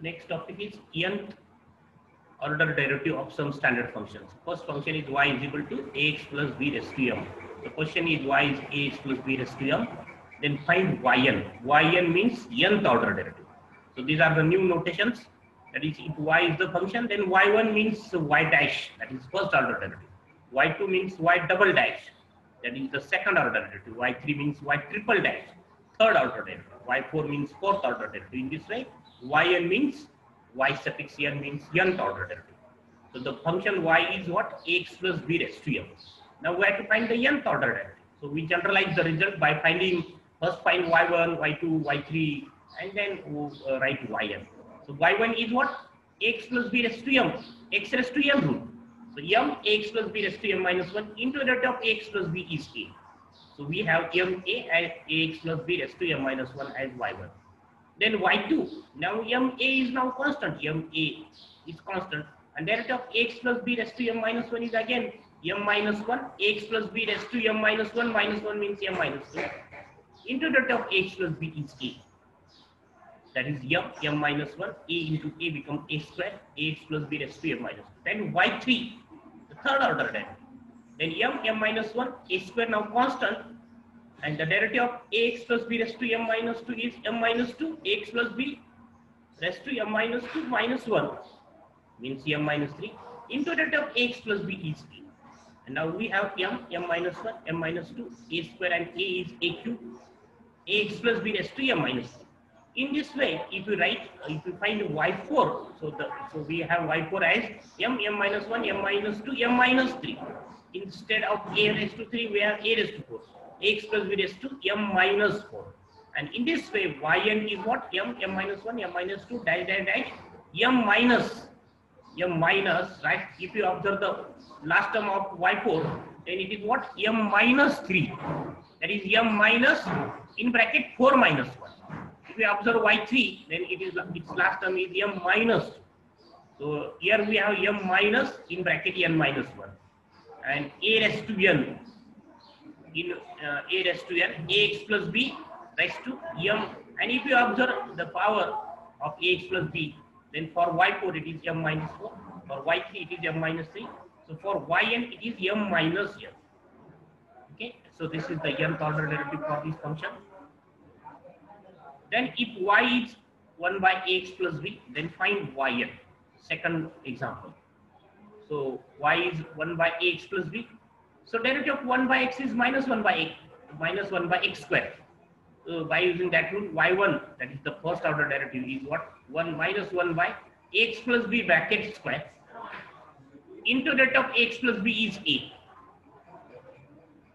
Next topic is nth order derivative of some standard functions. First function is y is equal to ax plus b raised to m. The question is y is ax plus b raised to m. Then find yn. Yn means nth order derivative. So these are the new notations. That is, if y is the function, then y1 means y dash, that is first order derivative. Y2 means y double dash, that is the second order derivative. Y3 means y triple dash, third order derivative. Y4 means fourth order derivative. In this way, yn means y suffix n means nth order derivative. So the function y is what? Ax plus b raised to m. Now we have to find the nth order derivative. So we generalize the result by finding, first find y1, y2, y3, and then write yn. So y1 is what? X plus b raised to m, x raised to m rule. So m x plus b raised to m minus 1 into the derivative of x plus b is a. So we have m a as ax plus b raised to m minus 1 as y1. Then y2, now m a is now constant, m a is constant, and derivative of x plus b raised to m minus 1 is again m minus 1, x plus b raised to m minus 1 means m minus 2, into the derivative of x plus b is a. That is m minus 1, a into a become a square, ax plus b raised to m minus 2. Then y3, the third order derivative. Then m minus 1, a square now constant, and the derivative of ax plus b raised to m minus 2 is m minus 2, x plus b raised to m minus 2 minus 1, means m minus 3, into the derivative of x plus b is a. And now we have m minus 1, m minus 2, a square, and a is a cube, ax plus b raised to m minus 2. In this way, if you find y4, so we have y4 as m minus 1, m minus 2, m minus 3. Instead of a raised to 3, we have a raised to 4. X plus b raised to m minus 4. And in this way, yn is what? m minus 1, m minus 2, dash, dash, dash, m minus, right? If you observe the last term of y4, then it is what? m minus 3. That is m minus, in bracket, 4 minus 1. If we observe y3, then its last term is m minus 2. So here we have m minus, in bracket, n minus 1. And a raised to n, in a raised to n, ax plus b raised to m. And if you observe the power of ax plus b, then for y4 it is m minus 4, for y3 it is m minus 3. So for yn it is m minus n. Okay, so this is the nth order derivative for this function. Then if y is 1 by x plus b, then find yn. Second example. So y is 1 by x plus b. So derivative of 1 by x is minus 1 by x square. So by using that rule, y1, that is the first order derivative, is what? 1 minus 1 by x plus b bracket square into derivative of x plus b is a,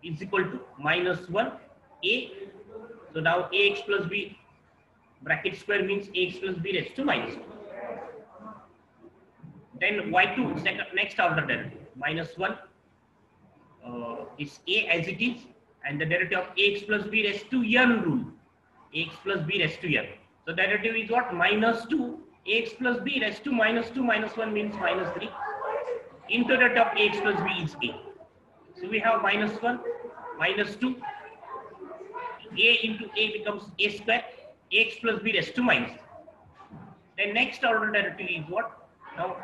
is equal to minus 1 a. So now ax plus b bracket square means x plus b raised to minus 1. Then y2, next order derivative, minus 1 is a as it is, and the derivative of x plus b raised to n rule, x plus b raised to n. So derivative is what? Minus 2, x plus b raised to minus 2 minus 1 means minus 3, into the derivative of x plus b is a. So we have minus 1, minus 2, a into a becomes a square, x plus b raised to minus 3. Then next order derivative is what? Now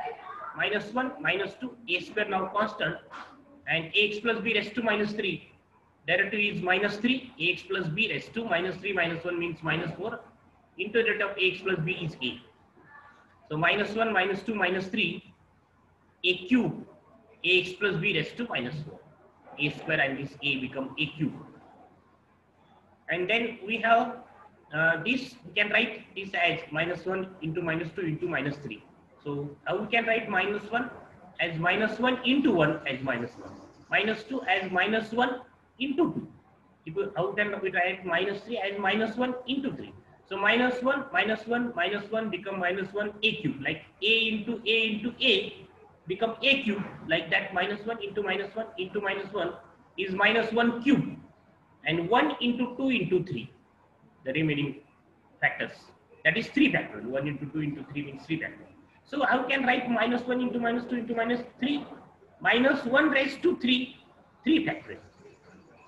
minus 1, minus 2, a square now constant, and x plus b raised to minus 3. Derivative is minus 3, x plus b raised to minus 3 minus 1 means minus 4, into the derivative of x plus b is a. So minus 1, minus 2, minus 3, a cube, ax plus b raised to minus 4. A square and this a become a cube. And then we have this, we can write this as minus 1 into minus 2 into minus 3. So we can write minus 1 as minus 1 into 1 as minus 1. Minus 2 as minus 1 into 2. How can we write minus 3 as minus 1 into 3? So minus 1, minus 1, minus 1 become minus 1 a cube. Like a into a become a cube. Like that, minus 1 into minus 1 into minus 1 is minus 1 cube. And 1 into 2 into 3, the remaining factors. That is 3 factors. 1 into 2 into 3 means 3 factors. So how can write minus 1 into minus 2 into minus 3? Minus 1 raised to 3, 3 factors.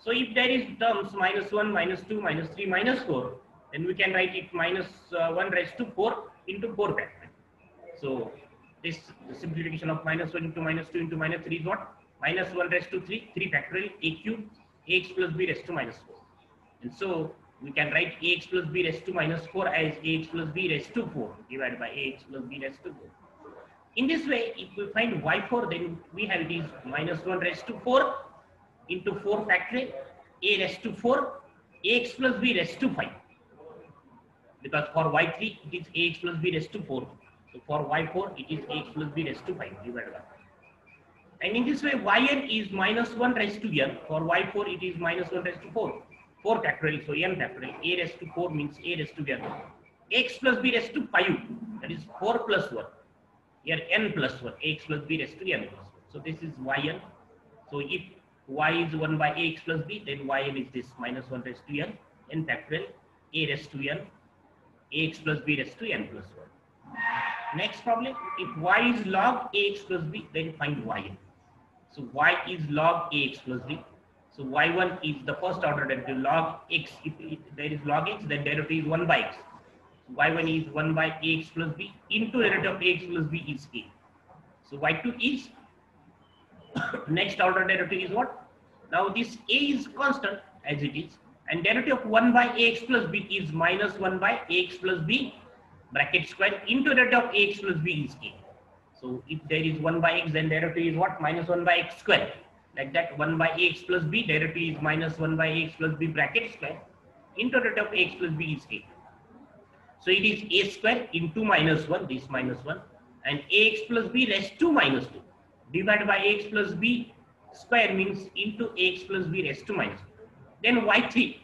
So if there is terms minus 1, minus 2, minus 3, minus 4, then we can write it minus 1 raised to 4 into 4 factors. So this simplification of minus 1 into minus 2 into minus 3 is what? Minus 1 raised to 3, 3 factorial a cube, ax plus b raised to minus 4. And so we can write ax plus b raised to minus 4 as ax plus b raised to 4 divided by ax plus b raised to 4. In this way, if we find y4, then we have it is minus 1 raised to 4 into 4 factorial a raised to 4, ax plus b raised to 5. Because for y3, it is ax plus b raised to 4. So for y4, it is ax plus b raised to 5 divided by 5. And in this way, yn is minus 1 raised to n. For y4, it is minus 1 raised to 4. 4 factorial, so n factorial. A raised to 4 means a raised to n. X plus b raised to 5, that is 4 plus 1. Here n plus 1, x plus b raised to n plus 1. So this is yn. So if y is 1 by ax plus b, then yn is this minus 1 raised to n factorial, a raised to n, ax plus b raised to n plus 1. Next problem, if y is log ax plus b, then find yn. So y is log ax plus b. So y1 is the first order derivative log x. If there is log x, then derivative is 1 by x. So y1 is 1 by ax plus b into derivative of ax plus b is a. So y2 is next order derivative is what? Now this a is constant as it is, and derivative of 1 by ax plus b is minus 1 by ax plus b bracket square into derivative of ax plus b is a. So if there is 1 by x, then derivative is what? Minus 1 by x square. Like that, 1 by ax plus b, derivative is minus 1 by ax plus b bracket square into derivative of ax plus b is a. So it is a square into minus 1, this minus 1, and ax plus b raised to minus 2 divided by ax plus b square means into ax plus b raised to minus 2. Then y3,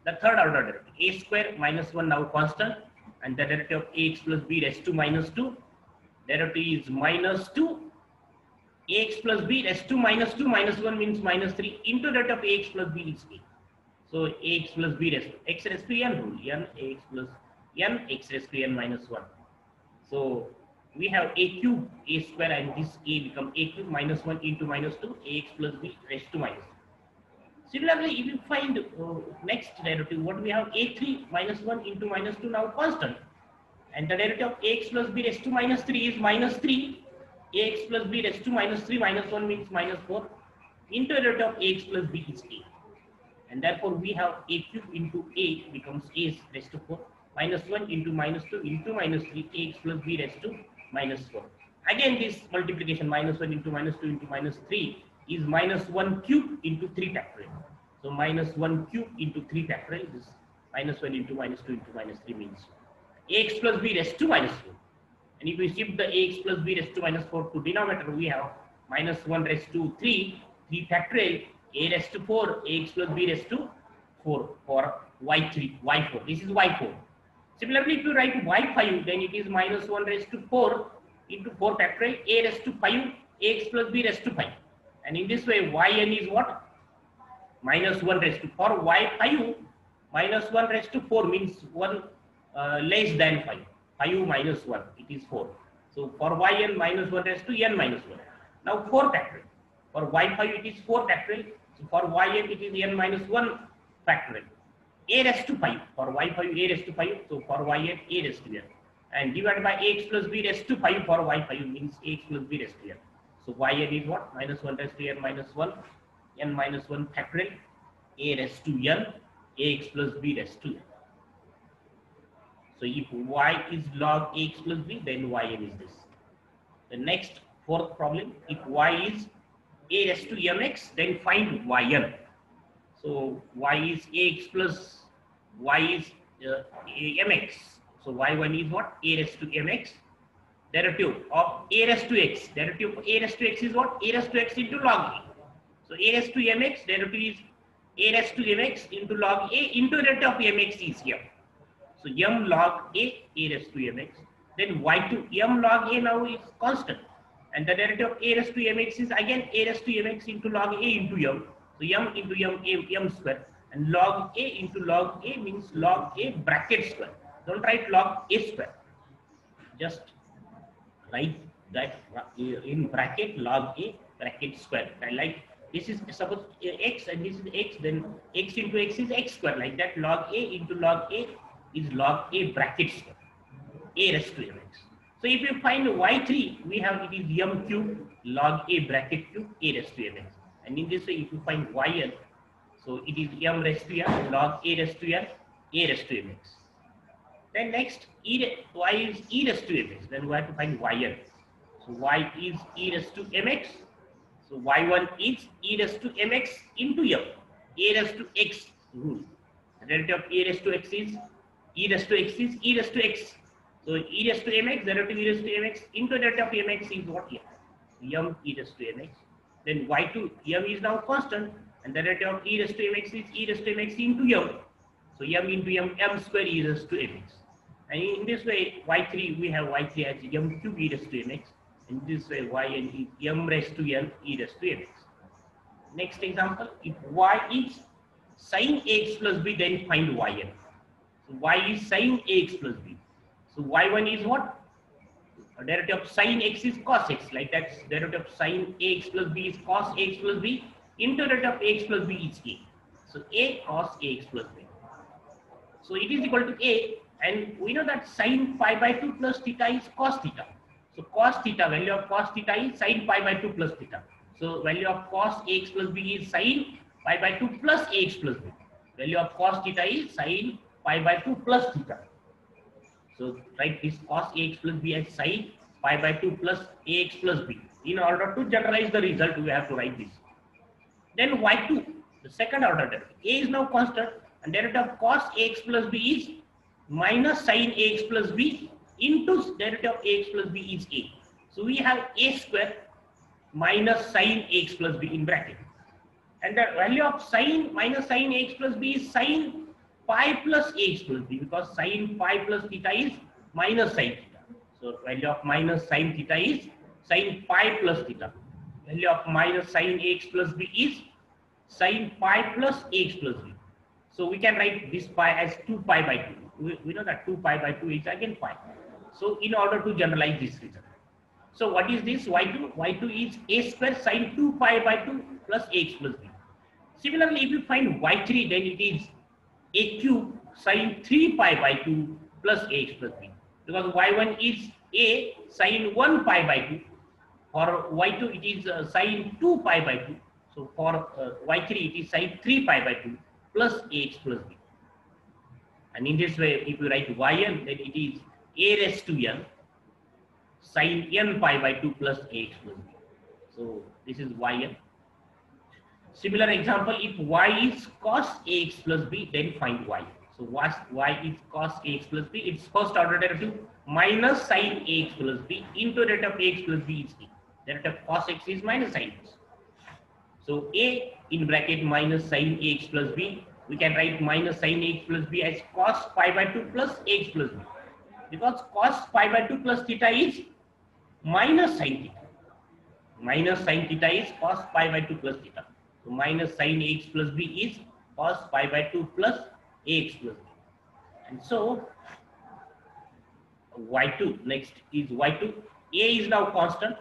the third order derivative, a square minus 1 now constant, and the derivative of ax plus b raised to minus 2, derivative is minus 2, ax plus b raised to minus 2, minus 1 means minus 3 into derivative of ax plus b is a. So ax plus b raised to x raised to n rule, n ax plus n x raised to n minus 1. So we have a cube, a square, and this a become a cube minus 1 into minus 2, ax plus b raised to minus 2. Similarly, if you find next derivative, what we have a3 minus 1 into minus 2 now constant, and the derivative of ax plus b raised to minus 3 is minus 3, ax plus b raised to minus 3 minus 1 means minus 4 into derivative of ax plus b is a. And therefore we have a cube into a becomes a raised to 4 minus 1 into minus 2 into minus 3 ax plus b raised to minus 4. Again this multiplication minus 1 into minus 2 into minus 3 is minus 1 cube into 3 factorial. So minus 1 cube into 3 factorial, this minus 1 into minus 2 into minus 3 means ax plus b raised to minus 4. And if we shift the ax plus b raised to minus 4 to denominator, we have minus 1 raised to 3, 3 factorial, a raised to 4, ax plus b raised to 4 for y3, y4. This is y4. Similarly, if you write y5, then it is minus 1 raised to 4 into 4 factorial, a raised to 5, ax plus b raised to 5. And in this way, yn is what? Minus 1 raised to, for y5, minus 1 raised to 4 means 1 less than 5. 5 minus 1, it is 4. So for yn, minus 1 raised to n minus 1. Now 4 factorial. For y5, it is 4 factorial. So for yn, it is n minus 1 factorial. A raised to 5. For y5, a raised to 5. So for yn, a raised to n. And divided by ax plus b raised to 5 for y5 means ax plus b raised to n. So yn is what? Minus 1 raised to n minus 1. N minus 1 factorial. A raised to n. Ax plus b raised to n. So if y is log ax plus b, then yn is this. The next fourth problem, if y is a raised to mx, then find yn. So y is ax plus y is mx. So y1 is what? A raised to mx. Derivative of a raised to x. Derivative of a raised to x is what? A raised to x into log a. So a raised to mx, derivative is a raised to mx into log a into derivative of mx is here. So m log a raised to mx. Then y2, m log a now is constant. And the derivative of a raised to mx is again a raised to mx into log a into m. So m into m square. And log a into log a means log a bracket square. Don't write log a square. Just write that in bracket log a bracket square. Like this is suppose x and this is x, then x into x is x square. Like that, log a into log a is log a bracket square. A raised to mx. So if you find y3, we have it is m cube log a bracket cube a raised to mx. And in this way, if you find yn, so it is m raised to m log a raised to m a raised to mx. Then next, y is e raised to mx. Then we have to find yn. So y is e raised to mx. So y1 is e raised to mx into m. A raised to x rule. The derivative of a raised to x is e raised to x is e raised to x. So e raised to mx, derivative e raised to mx into derivative of mx is what here? M e raised to mx. Then y2, m is now constant, and the derivative of e raised to mx is e raised to mx into m. So m into m square e raised to mx. And in this way, y3, we have y3 as m cube e raised to mx. In this way, yn is m raised to n e raised to mx. Next example, if y is sin ax plus b, then find yn. So y is sin ax plus b. So y1 is what? A derivative of sin x is cos x. Like that, derivative of sin ax plus b is cos ax plus b. Into derivative of ax plus b is a. So a cos ax plus b. So it is equal to a, and we know that sin pi by 2 plus theta is cos theta. So cos theta, value of cos theta is sin pi by 2 plus theta. So value of cos ax plus b is sin pi by 2 plus ax plus b. Value of cos theta is sin pi by 2 plus theta. So write this cos ax plus b as sin pi by 2 plus ax plus b. In order to generalize the result, we have to write this. Then y2, the second order derivative. A is now constant, and derivative of cos ax plus b is minus sin ax plus b into derivative of ax plus b is a. So we have a square minus sin ax plus b in bracket. And the value of sin minus sin ax plus b is sin pi plus ax plus b, because sin pi plus theta is minus sin theta. So value of minus sin theta is sin pi plus theta. Value of minus sin ax plus b is sin pi plus ax plus b. So we can write this pi as 2 pi by 2. We know that 2 pi by 2 is again pi. So in order to generalize this result. So what is this y2? y2 is a square sin 2 pi by 2 plus ax plus b. Similarly, if you find y3, then it is a cube sin 3 pi by 2 plus ax plus b. Because y1 is a sin 1 pi by 2. For y2, it is sin 2 pi by 2. So for y3, it is sin 3 pi by 2 plus ax plus b. And in this way, if you write yn, then it is a raised to n sin n pi by 2 plus ax plus b. So this is yn. Similar example, if y is cos ax plus b, then find y. So y is cos ax plus b, its first order derivative minus sin ax plus b into derivative of ax plus b is a. Derivative of cos x is minus sin x. So a in bracket minus sin ax plus b, we can write minus sin ax plus b as cos pi by 2 plus ax plus b. Because cos pi by 2 plus theta is minus sin theta. Minus sin theta is cos pi by 2 plus theta. So minus sin ax plus b is cos pi by 2 plus ax plus b. And so y2, next is y2. A is now constant,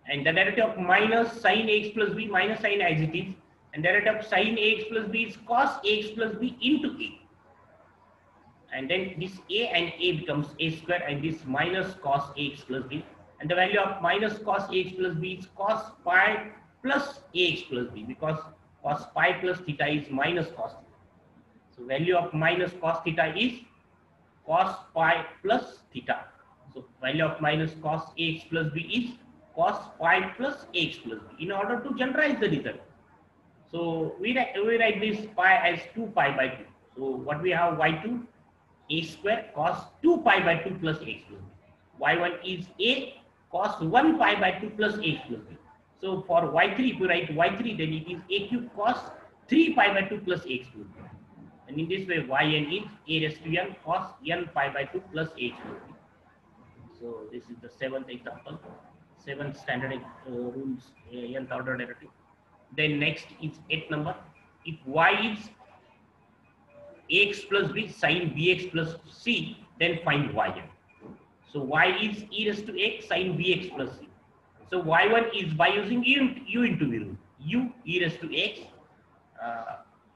and the derivative of minus sin ax plus b, minus sin as it is, and derivative of sin ax plus b is cos ax plus b into a. And then this a and a becomes a square, and this minus cos ax plus b, and the value of minus cos ax plus b is cos pi plus ax plus b, because cos pi plus theta is minus cos theta. So value of minus cos theta is cos pi plus theta. So value of minus cos ax plus b is cos pi plus ax plus b, in order to generalize the result. So we write this pi as 2 pi by 2. So what we have, y2 a square cos 2 pi by 2 plus ax plus b. y1 is a cos 1 pi by 2 plus ax plus b. So for y3, if we write y3, then it is a cube cos 3 pi by 2 plus ax plus b. And in this way, yn is a raised to n cos n pi by 2 plus ax plus b. So this is the 7th example, 7th standard rules, nth order derivative. Then next is 8th number. If y is ax plus b sin bx plus c, then find yn. So y is e raised to x sin bx plus c. So y1 is by using u into v rule. U e raised to x,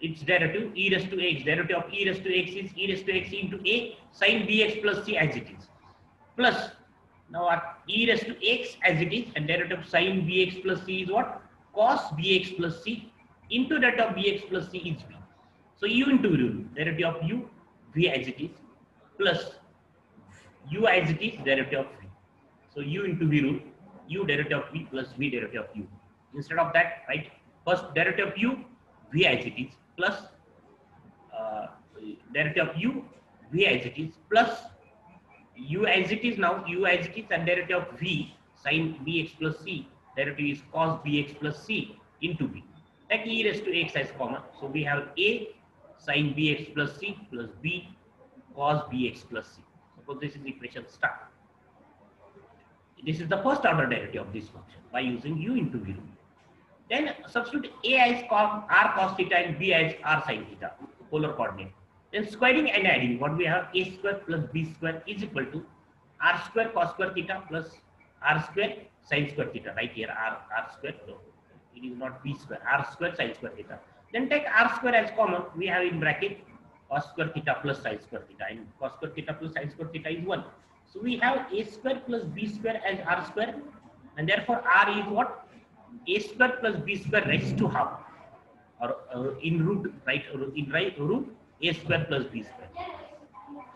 its derivative e raised to x. Derivative of e raised to x is e raised to x into a sin bx plus c as it is. Plus Now our e raised to x as it is, and derivative of sin bx plus c is what? Cos bx plus c into derivative of bx plus c is v. So u into v rule, derivative of u, v as it is, plus u as it is, derivative of v. So u into v rule, u derivative of v plus v derivative of u. Instead of that, right, first derivative of u, v as it is, plus uh, derivative of u, v as it is, plus u as it is. Now u as it is, and derivative of v sin bx plus c, derivative is cos bx plus c into v. Take e raised to x as common, so we have a sin bx plus c plus b cos bx plus c. Suppose this is equation star. This is the first order derivative of this function by using u into v rule. Then substitute a as r cos theta and b as r sin theta, polar coordinate. Then squaring and adding, what we have, a square plus b square is equal to r square cos square theta plus r square sin square theta. Right here, r square, no, it is not b square, r square sin square theta. Then take r square as common, we have in bracket cos square theta plus sin square theta, and cos square theta plus sin square theta is 1. So we have a square plus b square as r square, and therefore r is what? A square plus b square raised to half, or in root, right, in right root a square plus b square.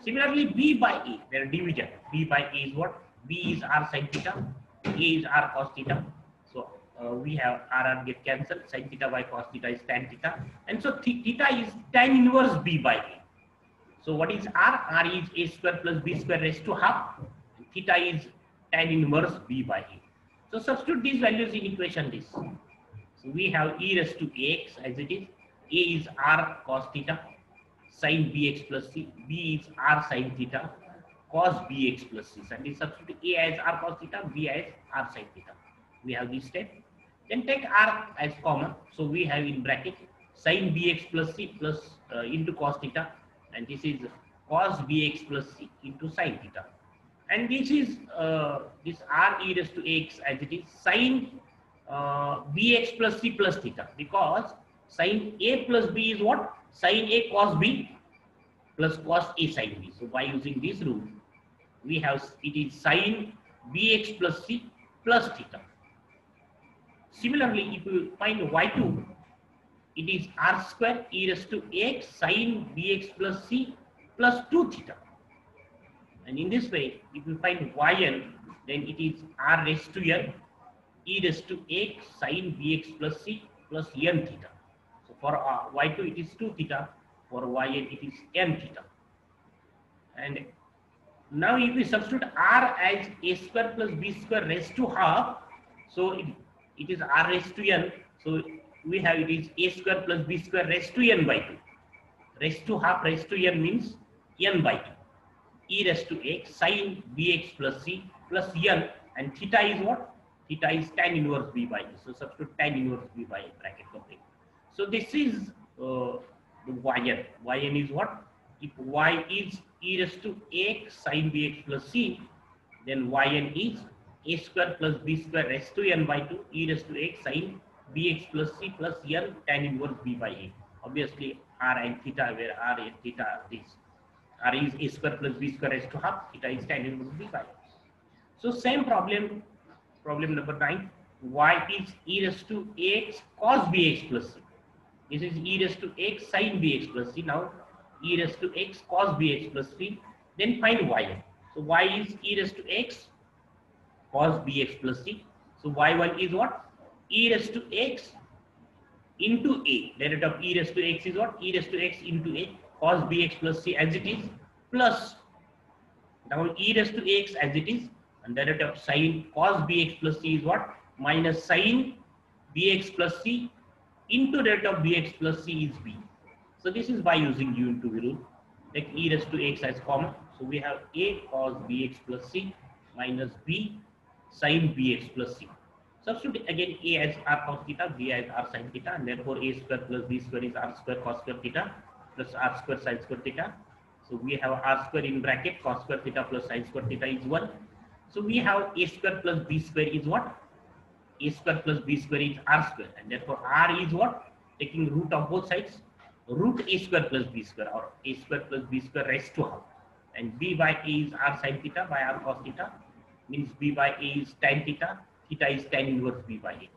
Similarly, b by a, their division, b by a is what? B is r sin theta, a is r cos theta. So we have r get cancelled, sin theta by cos theta is tan theta, and so theta is tan inverse b by a. So what is r? R is a square plus b square raised to half. Theta is tan inverse b by a. So substitute these values in equation this. So we have e raised to ax as it is. A is r cos theta, sin bx plus c. B is r sin theta, cos bx plus c. And we substitute a as r cos theta, b as r sin theta. We have this step. Then take r as common. So we have in bracket sin bx plus c plus into cos theta, and this is cos bx plus c into sin theta. And this is this r e raised to x as it is, sin bx plus c plus theta, because sin a plus b is what? Sin a cos b plus cos a sin b. So by using this rule, we have it is sin bx plus c plus theta. Similarly, if you find y2, it is r square e raised to x sin bx plus c plus 2 theta. And in this way, if you find yn, then it is r raised to n e raised to x sin bx plus c plus n theta. So for y2 it is 2 theta, for yn it is n theta. And now if we substitute r as a square plus b square raised to half, so it is r raised to n. So we have it is a square plus b square raised to n by 2. Raised to half raised to n means n by 2. E raised to x sin bx plus c plus n, and theta is what? Theta is tan inverse b by e. So substitute tan inverse b by e, bracket complete. So this is the yn. Yn is what? If y is e raised to x sin bx plus c, then yn is a square plus b square raised to n by 2 e raised to x sin bx plus c plus n tan inverse b by a. Obviously r and theta, where r and theta is. R is a square plus b square raised to half, theta is tan inverse b by. So same problem number 9. Y is e raised to x cos bx plus c. This is e raised to x sin bx plus c. Now e raised to x cos bx plus c. Then find yn. So y is e raised to x cos bx plus c. So y1 is what? E raised to x into a. Derivative of e raised to x is what? E raised to x into a cos bx plus c as it is, plus now e raised to x as it is, and derivative of sin cos bx plus c is what? Minus sin bx plus c into derivative of bx plus c is b. So this is by using u into v rule. Take e raised to x as common. So we have a cos bx plus c minus b sin bx plus c. Substitute again a as r cos theta, b as r sin theta, and therefore a square plus b square is r square cos square theta plus r square sin square theta. So we have r square in bracket cos square theta plus sin square theta is 1. So we have a square plus b square is what? A square plus b square is r square, and therefore r is what? Taking root of both sides, root a square plus b square, or a square plus b square raised to half, and b by a is r sin theta by r cos theta, means b by a is tan theta, theta is tan inverse b by a.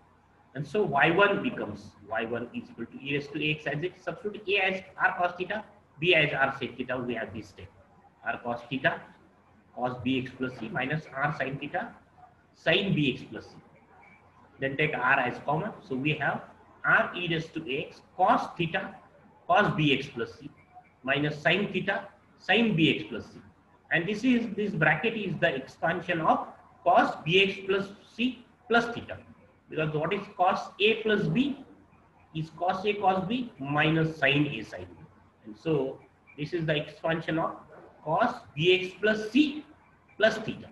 And so y1 becomes y1 is equal to e raised to ax as it substitute a as r cos theta, b as r sec theta. We have this step r cos theta cos bx plus c minus r sin theta sin bx plus c. Then take r as common. So we have r e raised to ax cos theta cos bx plus c minus sin theta sin bx plus c. And this bracket is the expansion of cos bx plus c plus theta. Because what is cos a plus b is cos a cos b minus sin a sin b. And so this is the expansion of cos bx plus c plus theta.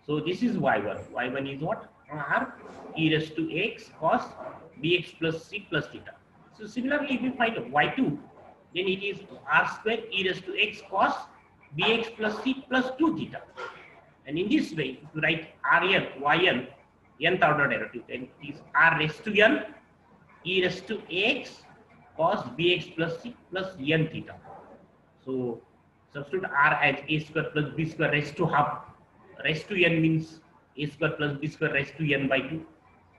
So this is y1. y1 is what? R e raised to x cos bx plus c plus theta. So similarly, if we find y2, then it is r square e raised to x cos bx plus c plus 2 theta. And in this way, if you write rn, yn, nth order derivative, then it is r raised to n e raised to x cos bx plus c plus n theta. So substitute r as a square plus b square raised to half. Raised to n means a square plus b square raised to n by 2.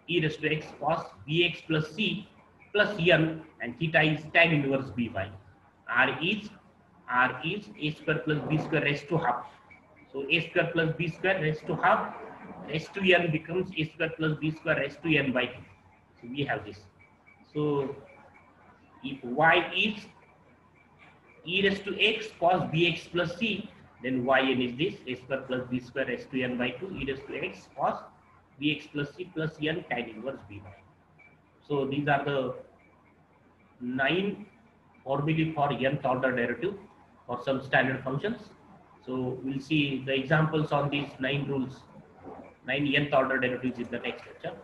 E raised to x cos bx plus c plus n, and theta is tan inverse b by. R is a square plus b square raised to half. So a square plus b square raised to half raised to n becomes a square plus b square raised to n by 2. So we have this. So if y is e raised to x cos bx plus c, then yn is this a square plus b square raised to n by 2 e raised to x cos bx plus c plus n tan inverse b by. So these are the 9 formulae for nth order derivative for some standard functions. So we'll see the examples on these 9 rules, 9 nth order derivatives in the next lecture.